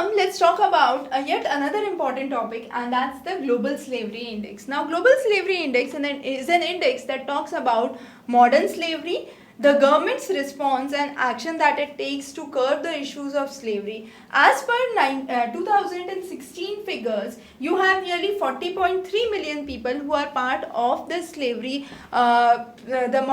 let's talk about yet another important topic, and that's the Global Slavery Index. Now, Global Slavery Index is an index that talks about modern slavery, the government's response and action that it takes to curb the issues of slavery. As per 2016 figures, you have nearly 40.3 million people who are part of the slavery, the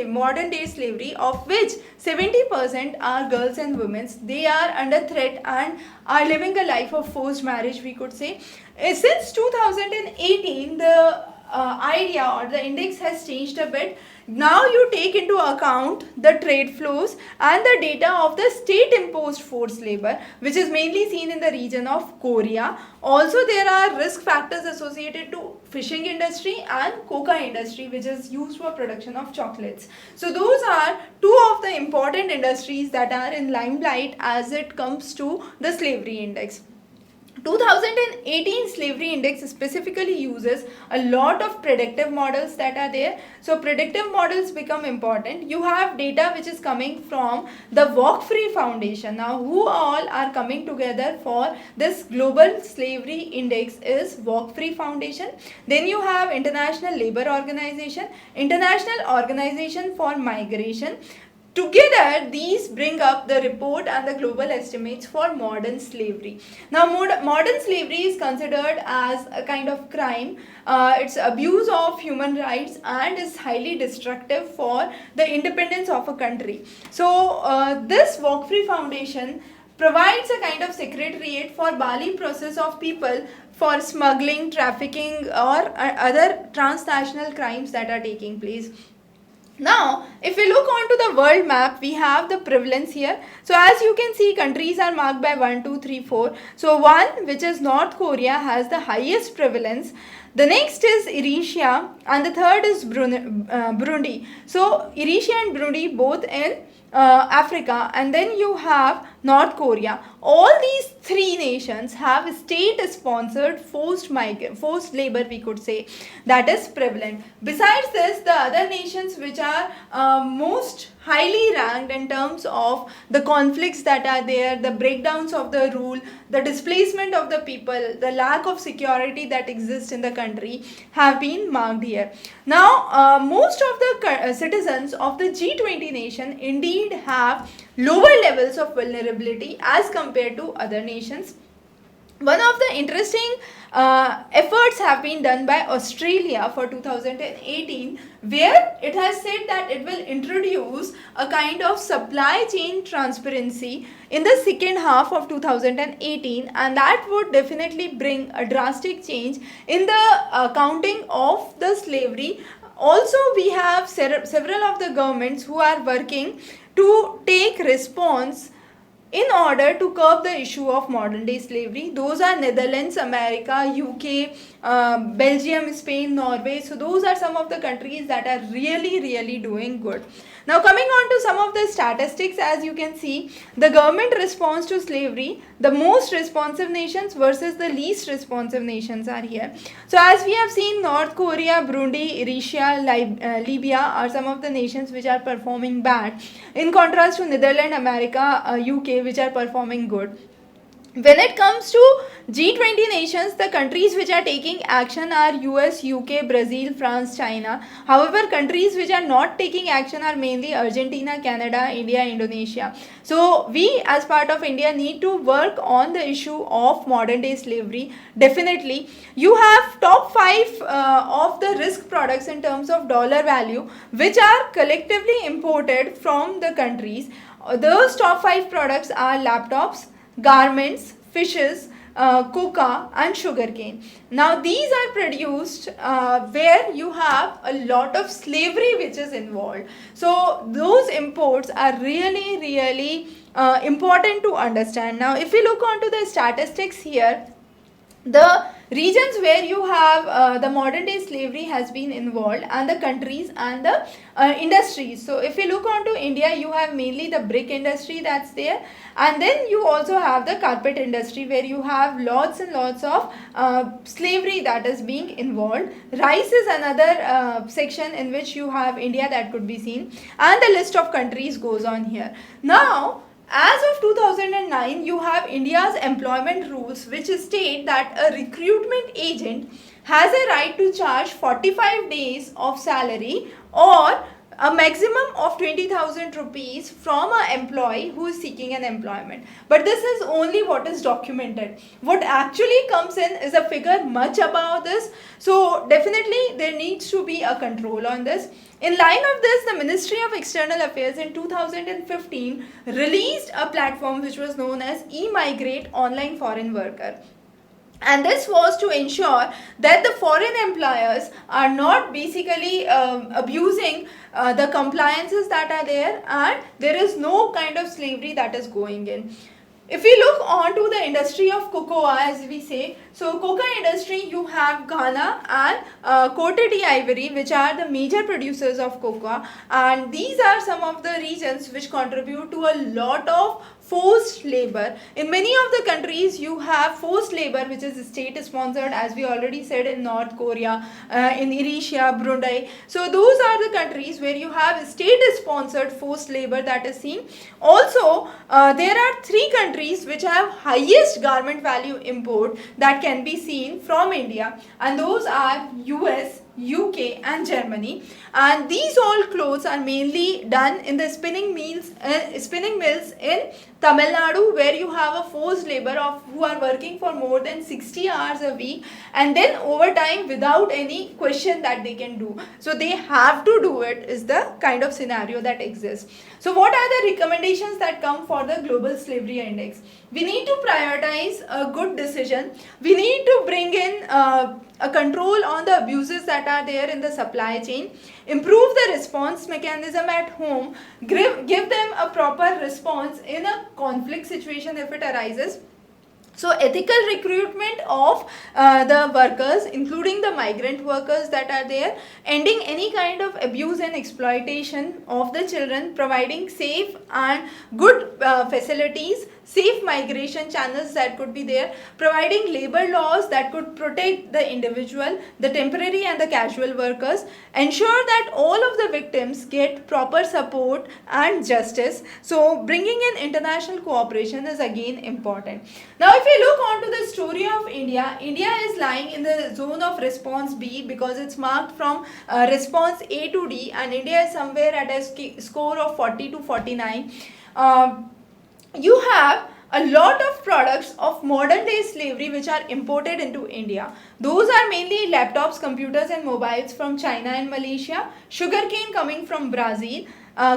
modern day slavery, of which 70% are girls and women. They are under threat and are living a life of forced marriage, we could say. Since 2018, the idea or the index has changed a bit. Now you take into account the trade flows and the data of the state imposed forced labor, which is mainly seen in the region of Korea. Also, there are risk factors associated to fishing industry and coca industry, which is used for production of chocolates. So those are two of the important industries that are in limelight as it comes to the slavery index. 2018 slavery index specifically uses a lot of predictive models that are there. So predictive models become important. You have data which is coming from the Walk Free Foundation. Now, who all are coming together for this global slavery index is Walk Free Foundation. Then you have International Labour Organization, International Organization for Migration. Together, these bring up the report and the global estimates for modern slavery. Now, modern slavery is considered as a kind of crime. It's abuse of human rights and is highly destructive for the independence of a country. So, this Walk Free Foundation provides a kind of secretariat for Bali process of people for smuggling, trafficking or other transnational crimes that are taking place. Now, if we look onto the world map, we have the prevalence here. So, as you can see, countries are marked by 1, 2, 3, 4. So, one, which is North Korea, has the highest prevalence. The next is Eritrea and the third is Burundi. So, Eritrea and Burundi both in Africa, and then you have North Korea. All these three nations have state-sponsored forced labor, we could say, that is prevalent. Besides this, the other nations which are most highly ranked in terms of the conflicts that are there, the breakdowns of the rule, the displacement of the people, the lack of security that exists in the country have been marked here. Now, most of the citizens of the G20 nation indeed have lower levels of vulnerability as compared to other nations. One of the interesting efforts have been done by Australia for 2018, where it has said that it will introduce a kind of supply chain transparency in the second half of 2018, and that would definitely bring a drastic change in the accounting of the slavery. Also, we have several of the governments who are working to take response in order to curb the issue of modern day slavery. Those are Netherlands, America, UK, Belgium, Spain, Norway. So those are some of the countries that are really doing good. Now, coming on to some of the statistics, as you can see, the government response to slavery, the most responsive nations versus the least responsive nations are here. So as we have seen, North Korea, Burundi, Eritrea, Libya are some of the nations which are performing bad, in contrast to Netherlands, America, UK, which are performing good. When it comes to G20 nations, the countries which are taking action are US, UK, Brazil, France, China. However, countries which are not taking action are mainly Argentina, Canada, India, Indonesia. So, we as part of India need to work on the issue of modern day slavery. Definitely, you have top 5 of the risk products in terms of dollar value, which are collectively imported from the countries. Those top 5 products are laptops, garments, fishes, coca and sugarcane. Now these are produced where you have a lot of slavery which is involved. So those imports are really important to understand. Now if we look onto the statistics here, the regions where you have the modern day slavery has been involved, and the countries and the industries. So if you look onto India, you have mainly the brick industry that's there, and then you also have the carpet industry where you have lots and lots of slavery that is being involved. Rice is another section in which you have India that could be seen, and the list of countries goes on here. Now As of 2009, you have India's employment rules which state that a recruitment agent has a right to charge 45 days of salary or a maximum of 20,000 rupees from an employee who is seeking an employment. But this is only what is documented. What actually comes in is a figure much above this. So definitely there needs to be a control on this. In line of this, the Ministry of External Affairs in 2015 released a platform which was known as E-Migrate Online Foreign Worker. And this was to ensure that the foreign employers are not basically abusing the compliances that are there, and there is no kind of slavery that is going in. If we look on to the industry of cocoa, as we say, so cocoa industry, you have Ghana and Cote d'Ivoire, which are the major producers of cocoa, and these are some of the regions which contribute to a lot of forced labor. In many of the countries, you have forced labor which is state sponsored, as we already said, in North Korea, in Eritrea, Brunei. So those are the countries where you have state sponsored forced labor that is seen. Also, there are 3 countries which have highest garment value import that can be seen from India, and those are US, UK and Germany, and these all clothes are mainly done in the spinning mills in Tamil Nadu, where you have a forced labor of who are working for more than 60 hours a week, and then overtime without any question that they can do. So they have to do it, is the kind of scenario that exists. So what are the recommendations that come for the Global Slavery Index? We need to prioritize a good decision. We need to bring in a control on the abuses that are there in the supply chain, improve the response mechanism at home, give them a proper response in a conflict situation if it arises. So ethical recruitment of the workers, including the migrant workers that are there, ending any kind of abuse and exploitation of the children, providing safe and good facilities, safe migration channels that could be there, providing labor laws that could protect the individual, the temporary and the casual workers, ensure that all of the victims get proper support and justice. So bringing in international cooperation is again important. Now if we look onto the story of India, India is lying in the zone of response B because it's marked from response A to D, and India is somewhere at a score of 40 to 49. You have a lot of products of modern day slavery which are imported into India. Those are mainly laptops, computers and mobiles from China and Malaysia, sugarcane coming from Brazil,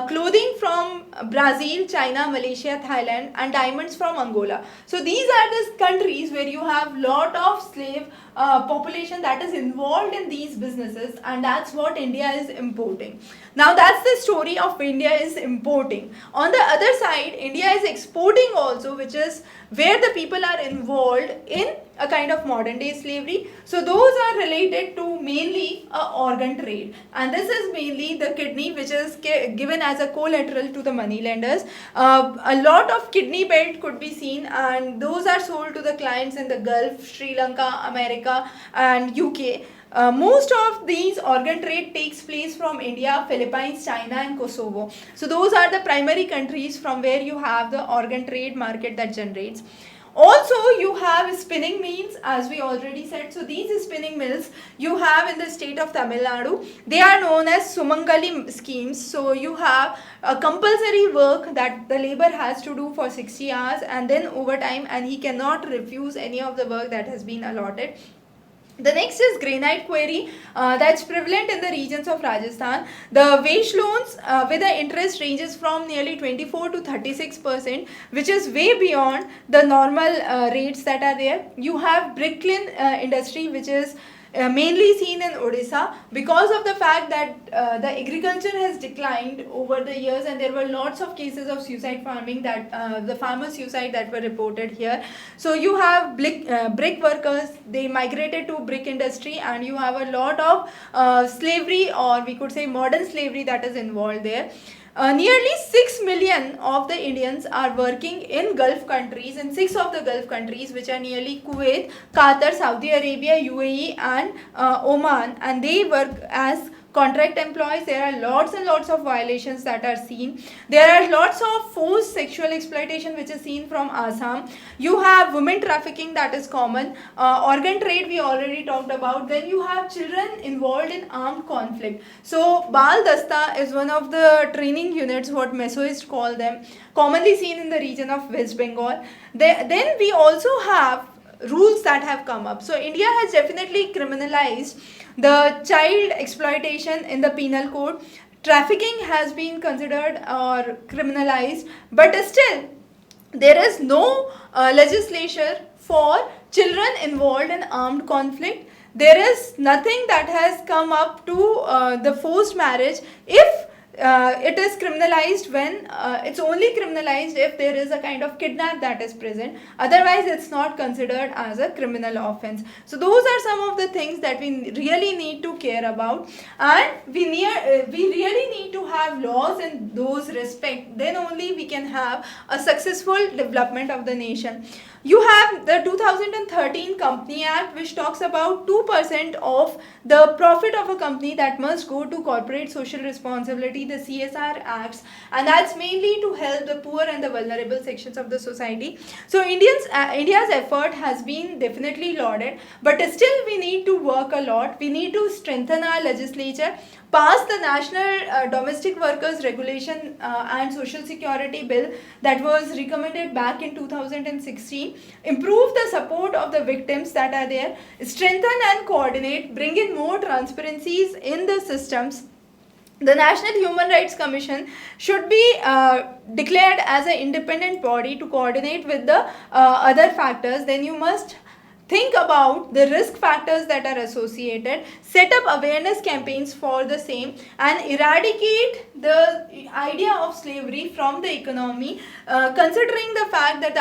clothing from Brazil, China, Malaysia, Thailand, and diamonds from Angola. So these are the countries where you have lot of slave population that is involved in these businesses, and that's what India is importing. Now that's the story of India is importing. On the other side, India is exporting also, which is where the people are involved in a kind of modern day slavery. So those are related to mainly organ trade, and this is mainly the kidney which is given as a collateral to the money lenders. A lot of kidney belt could be seen, and those are sold to the clients in the Gulf, Sri Lanka, America and UK. Most of these organ trade takes place from India, Philippines, China and Kosovo. So those are the primary countries from where you have the organ trade market that generates. Also, you have spinning mills, as we already said. So these spinning mills you have in the state of Tamil Nadu. They are known as Sumangali schemes. So you have a compulsory work that the labor has to do for 60 hours and then overtime, and he cannot refuse any of the work that has been allotted. The next is granite quarry that's prevalent in the regions of Rajasthan. The wage loans with the interest ranges from nearly 24 to 36%, which is way beyond the normal rates that are there. You have bricklin industry, which is mainly seen in Odisha because of the fact that the agriculture has declined over the years, and there were lots of cases of suicide farming that the farmer suicide that were reported here. So you have brick workers, they migrated to brick industry, and you have a lot of slavery, or we could say modern slavery, that is involved there. Nearly 6 million of the Indians are working in Gulf countries, in 6 of the Gulf countries, which are nearly Kuwait, Qatar, Saudi Arabia, UAE and Oman, and they work as contract employees. There are lots and lots of violations that are seen. There are lots of forced sexual exploitation which is seen from Assam. You have women trafficking, that is common. Organ trade we already talked about. Then you have children involved in armed conflict. So Bal Dasta is one of the training units, what Maoists call them, commonly seen in the region of West Bengal. Then we also have rules that have come up. So India has definitely criminalized the child exploitation in the penal code. Trafficking has been considered or criminalized, but still there is no legislation for children involved in armed conflict. There is nothing that has come up to the forced marriage. If it is criminalized when it's only criminalized if there is a kind of kidnap that is present, otherwise it's not considered as a criminal offense. So those are some of the things that we really need to care about, and we really need to have laws in those respect. Then only we can have a successful development of the nation. You have the 2013 Company Act, which talks about 2% of the profit of a company that must go to corporate social responsibility, the CSR acts, and that's mainly to help the poor and the vulnerable sections of the society. So India's effort has been definitely lauded, but still we need to work a lot. We need to strengthen our legislature, pass the National Domestic Workers Regulation and Social Security Bill that was recommended back in 2016, improve the support of the victims that are there, strengthen and coordinate, bring in more transparencies in the systems. The National Human Rights Commission should be declared as an independent body to coordinate with the other factors. Then you must think about the risk factors that are associated, set up awareness campaigns for the same, and eradicate the idea of slavery from the economy, considering the fact that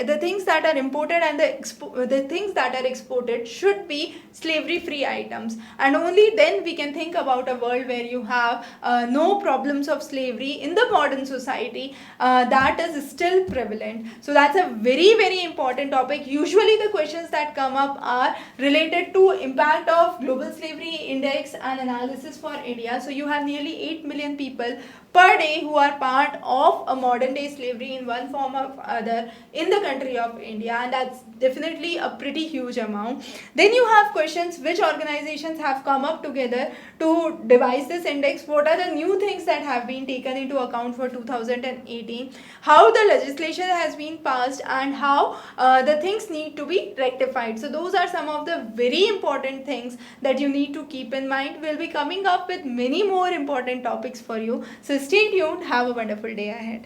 the things that are imported and the things that are exported should be slavery-free items. And only then we can think about a world where you have no problems of slavery in the modern society that is still prevalent. So that's a very, very important topic. Usually the questions that come up are related to impact of global slavery index and analysis for India. So you have nearly 8 million people per day who are part of a modern day slavery in one form or other in the country of India, and that's definitely a pretty huge amount. Then you have questions: which organizations have come up together to devise this index, what are the new things that have been taken into account for 2018, how the legislation has been passed, and how the things need to be rectified. So those are some of the very important things that you need to keep in mind. We'll be coming up with many more important topics for you. So stay tuned. Have a wonderful day ahead.